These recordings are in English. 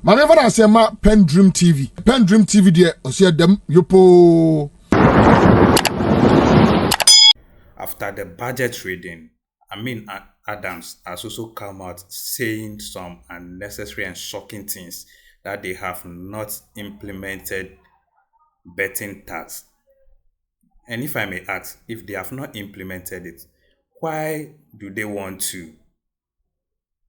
Maneva na sema PENDREAM TV. PENDREAM TV de osia dem yopo. After the budget reading, Amin Adams has also come out saying some unnecessary and shocking things that they have not implemented betting tax. And if I may ask, if they have not implemented it, why do they want to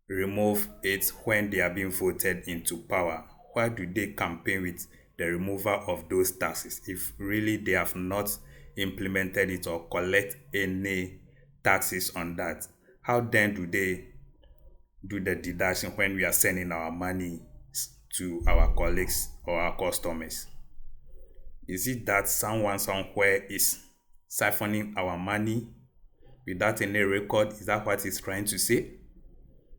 remove it when they are being voted into power? Why do they campaign with the removal of those taxes if really they have not implemented it or collect any taxes on that? How then do they do the deduction when we are sending our money to our colleagues or our customers? Is it that someone somewhere is siphoning our money without any record? Is that what he's trying to say?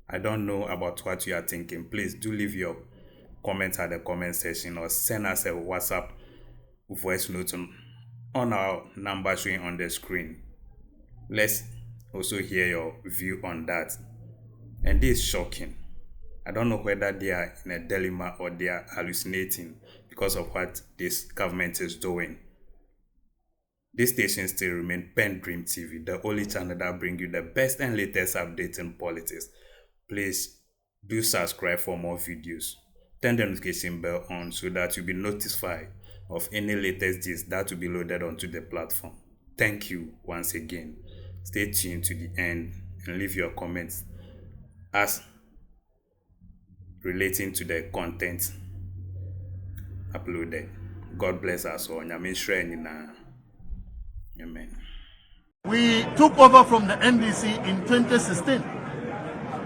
I don't know about what you are thinking. Please do leave your comments at the comment section or send us a WhatsApp voice note on our number showing on the screen. Let's also hear your view on that. And this is shocking. I don't know whether they are in a dilemma or they are hallucinating because of what this government is doing. This station still remains PENDREAM TV, the only channel that brings you the best and latest updates in politics. Please do subscribe for more videos. Turn the notification bell on so that you'll be notified of any latest gist that will be loaded onto the platform. Thank you once again. Stay tuned to the end and leave your comments as relating to the content uploaded. God bless us all. Amen. We took over from the NDC in 2016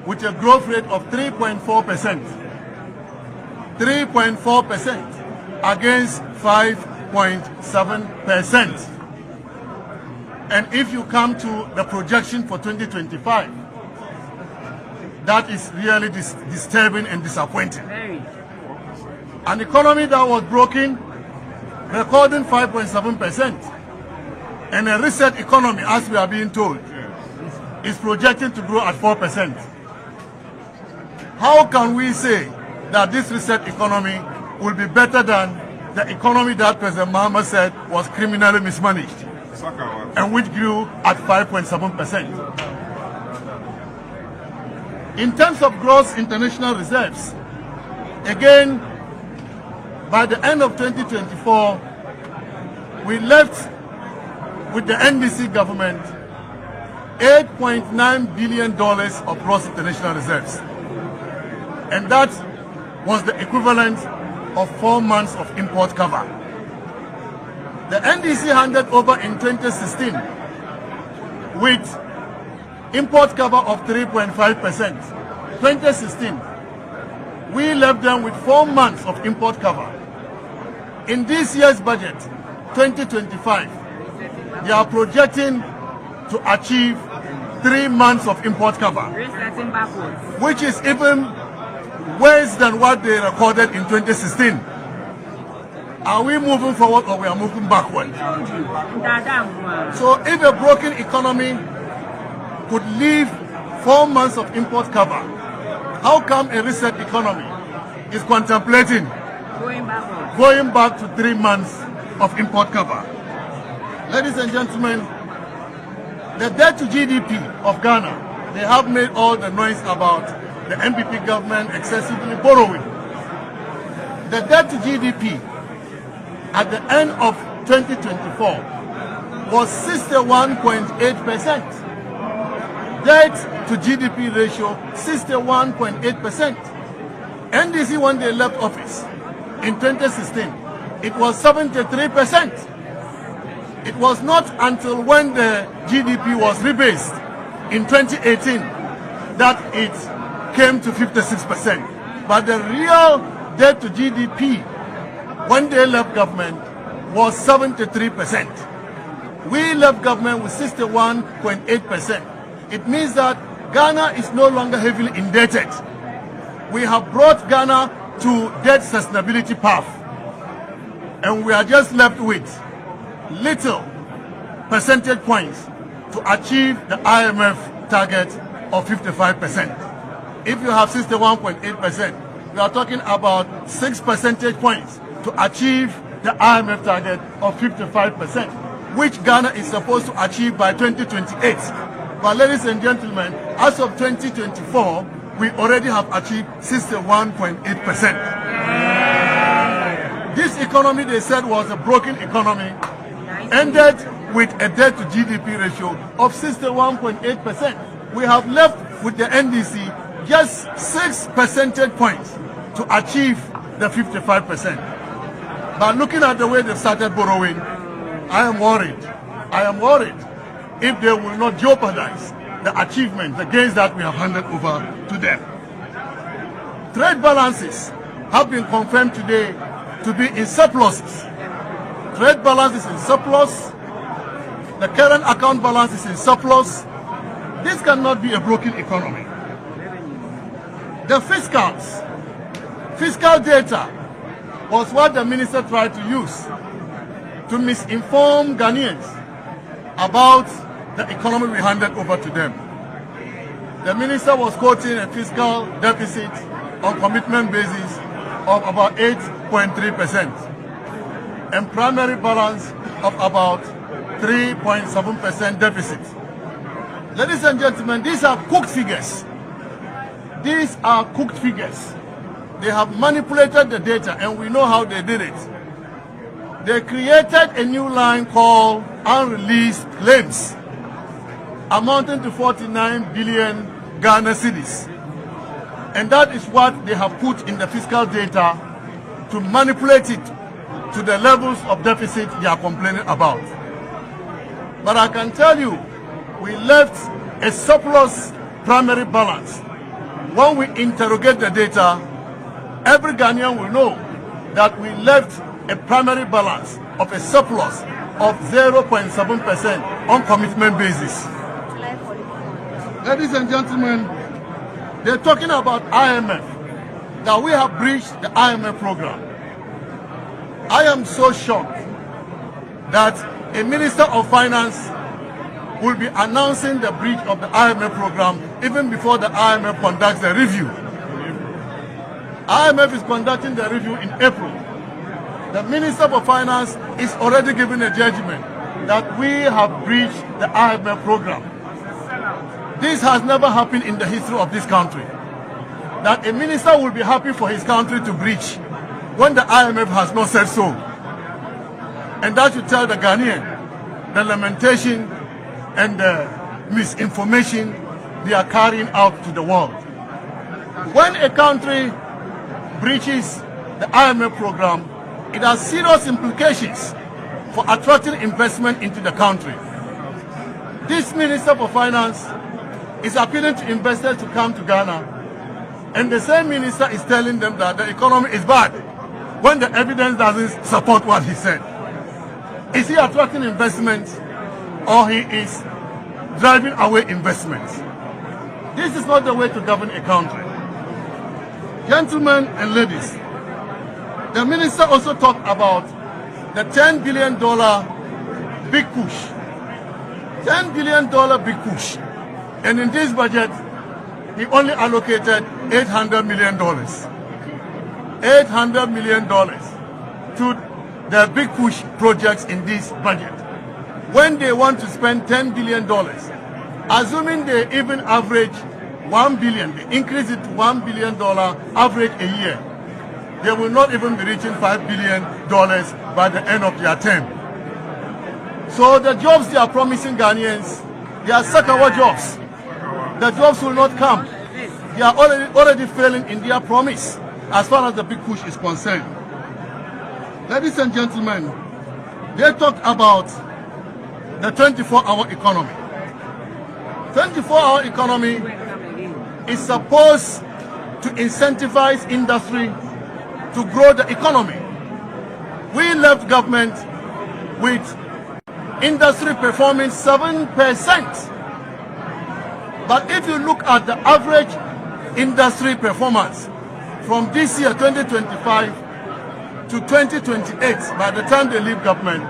with a growth rate of 3.4%. 3.4% against 5.7%. And if you come to the projection for 2025, that is really disturbing and disappointing. An economy that was broken, recording 5.7%, and a reset economy, as we are being told, is projected to grow at 4%. How can we say that this reset economy will be better than the economy that President Mahama said was criminally mismanaged and which grew at 5.7%? In terms of gross international reserves, again, by the end of 2024, we left with the NDC government $8.9 billion of gross international reserves. And that was the equivalent of 4 months of import cover. The NDC handed over in 2016 with import cover of 3.5%. 2016, we left them with 4 months of import cover. In this year's budget, 2025, they are projecting to achieve 3 months of import cover, which is even worse than what they recorded in 2016. Are we moving forward or we are moving backward? So if a broken economy could leave 4 months of import cover, how come a reset economy is contemplating going back to 3 months of import cover? Ladies and gentlemen, the debt to GDP of Ghana, they have made all the noise about the NPP government excessively borrowing. The debt to GDP at the end of 2024 was 61.8%. Debt to GDP ratio 61.8%. NDC, when they left office in 2016, it was 73%. It was not until when the GDP was rebased in 2018 that it came to 56%. But the real debt to GDP when they left government was 73%. We left government with 61.8%. It means that Ghana is no longer heavily indebted. We have brought Ghana to debt sustainability path. And we are just left with little percentage points to achieve the IMF target of 55%. If you have 61.8%, we are talking about 6 percentage points to achieve the IMF target of 55%, which Ghana is supposed to achieve by 2028. But ladies and gentlemen, as of 2024, we already have achieved 61.8%. This economy, they said, was a broken economy, ended with a debt to GDP ratio of 61.8%. We have left with the NDC just 6 percentage points to achieve the 55%. But looking at the way they started borrowing, I am worried. I am worried if they will not jeopardize the achievement, the gains that we have handed over to them. Trade balances have been confirmed today to be in surpluses. Trade balance is in surplus. The current account balance is in surplus. This cannot be a broken economy. The fiscal data was what the minister tried to use to misinform Ghanaians about the economy we handed over to them. The minister was quoting a fiscal deficit on commitment basis of about 8.3% and primary balance of about 3.7% deficit. Ladies and gentlemen, these are cooked figures. These are cooked figures. They have manipulated the data, and we know how they did it. They created a new line called unreleased claims, amounting to 49 billion Ghana cedis. And that is what they have put in the fiscal data to manipulate it to the levels of deficit they are complaining about. But I can tell you, we left a surplus primary balance. When we interrogate the data, every Ghanaian will know that we left a primary balance of a surplus of 0.7% on commitment basis. Ladies and gentlemen, they're talking about IMF, that we have breached the IMF program. I am so shocked that a Minister of Finance will be announcing the breach of the IMF program even before the IMF conducts the review. IMF is conducting the review in April. The Minister for Finance is already giving a judgment that we have breached the IMF program. This has never happened in the history of this country. That a minister will be happy for his country to breach when the IMF has not said so. And that should tell the Ghanaian the lamentation and the misinformation they are carrying out to the world. When a country breaches the IMF program, it has serious implications for attracting investment into the country. This Minister for Finance is appealing to investors to come to Ghana, and the same minister is telling them that the economy is bad when the evidence doesn't support what he said. Is he attracting investment, or he is driving away investments? This is not the way to govern a country. Gentlemen and ladies, the minister also talked about the $10 billion big push. $10 billion big push. And in this budget, he only allocated $800 million. $800 million to the big push projects in this budget. When they want to spend $10 billion, assuming they even average $1 billion, they increase it to $1 billion average a year, they will not even be reaching $5 billion by the end of their term. So the jobs they are promising Ghanaians, they are Sakawa jobs. The jobs will not come. They are already failing in their promise as far as the big push is concerned. Ladies and gentlemen, they talked about the 24-hour economy. 24-hour economy is supposed to incentivize industry to grow the economy. We left government with industry performing 7%. But if you look at the average industry performance from this year, 2025, to 2028, by the time they leave government,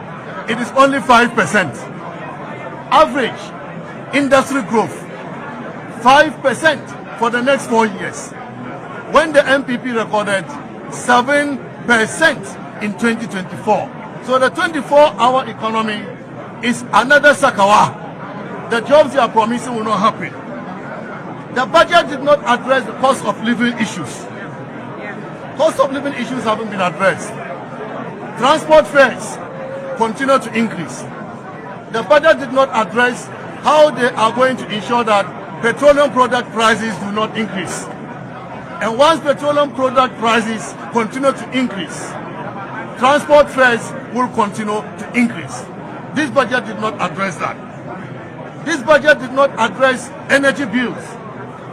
it is only 5%. Average industry growth, 5% for the next 4 years. when the NPP recorded 7% in 2024. So the 24-hour economy is another Sakawa. The jobs they are promising will not happen. The budget did not address the cost of living issues. Cost of living issues haven't been addressed. Transport fares continue to increase. The budget did not address how they are going to ensure that petroleum product prices do not increase. And once petroleum product prices continue to increase, transport fares will continue to increase. This budget did not address that. This budget did not address energy bills,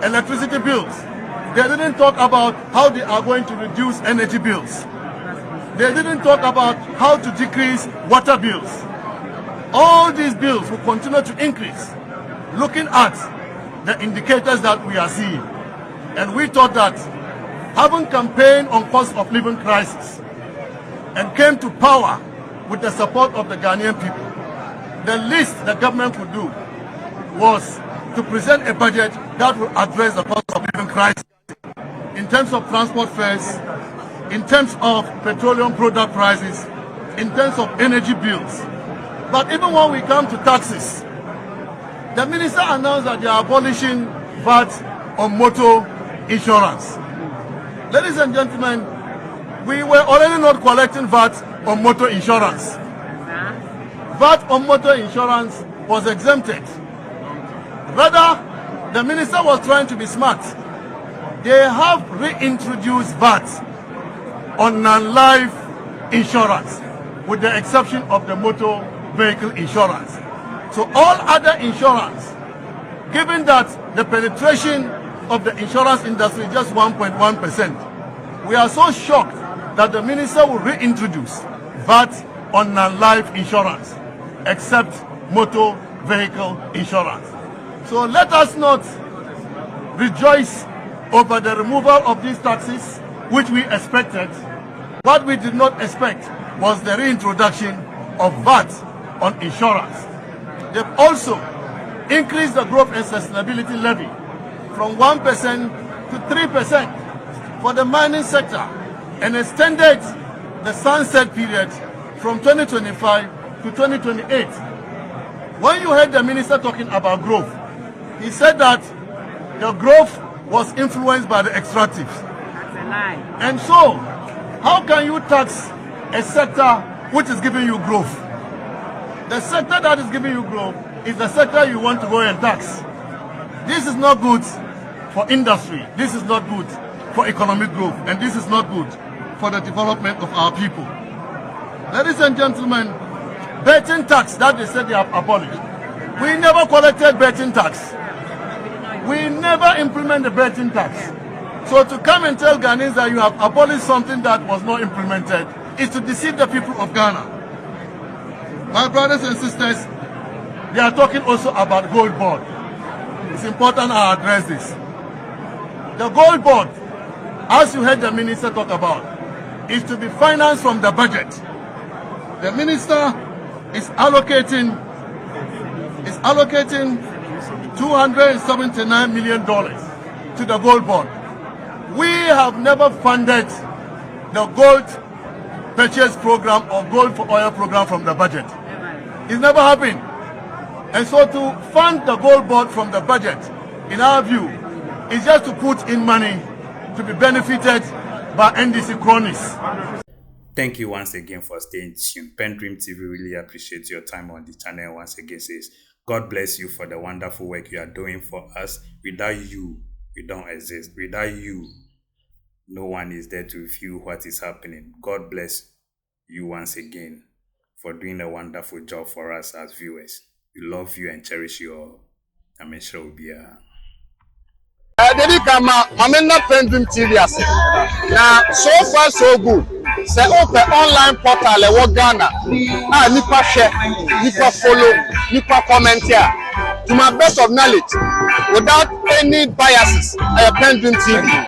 electricity bills. They didn't talk about how they are going to reduce energy bills. They didn't talk about how to decrease water bills. All these bills will continue to increase, looking at the indicators that we are seeing. And we thought that having campaigned on cost of living crisis and came to power with the support of the Ghanaian people, the least the government could do was to present a budget that will address the cost of living crisis in terms of transport fares, in terms of petroleum product prices, in terms of energy bills. But even when we come to taxes, the minister announced that they are abolishing VAT on motor insurance. Ladies and gentlemen, we were already not collecting VAT on motor insurance. VAT on motor insurance was exempted. Rather, the minister was trying to be smart. They have reintroduced VAT on non-life insurance, with the exception of the motor vehicle insurance. So all other insurance, given that the penetration of the insurance industry is just 1.1%, we are so shocked that the minister will reintroduce VAT on non-life insurance, except motor vehicle insurance. So let us not rejoice over the removal of these taxes, which we expected. What we did not expect was the reintroduction of VAT on insurance. They've also increased the growth and sustainability levy from 1% to 3% for the mining sector and extended the sunset period from 2025 to 2028. When you heard the minister talking about growth, he said that the growth was influenced by the extractives. That's a lie. And so, how can you tax a sector which is giving you growth? The sector that is giving you growth is the sector you want to go and tax. This is not good for industry. This is not good for economic growth. And this is not good for the development of our people. Ladies and gentlemen, betting tax that they said they have abolished. We never collected betting tax. We never implemented the betting tax. So to come and tell Ghanaians that you have abolished something that was not implemented is to deceive the people of Ghana. My brothers and sisters, they are talking also about gold board. It's important I address this. The gold board, as you heard the minister talk about, is to be financed from the budget. The minister is allocating $279 million to the gold board. We have never funded the gold purchase program or gold for oil program from the budget. It's never happened. And so to fund the gold board from the budget, in our view, is just to put in money to be benefited by NDC cronies. Thank you once again for staying tuned. PENDREAM TV really appreciates your time on the channel. Once again says, God bless you for the wonderful work you are doing for us. Without you, we don't exist. Without you, no one is there to view what is happening. God bless you once again for doing a wonderful job for us as viewers. We love you and cherish you all. I'm sure we'll be Amin na PENDREAM TV ase. Now so far so good. Say open online portal e wo Ghana. Nipa share, nipa follow, nipa comment here. To my best of knowledge, without any biases, PENDREAM TV.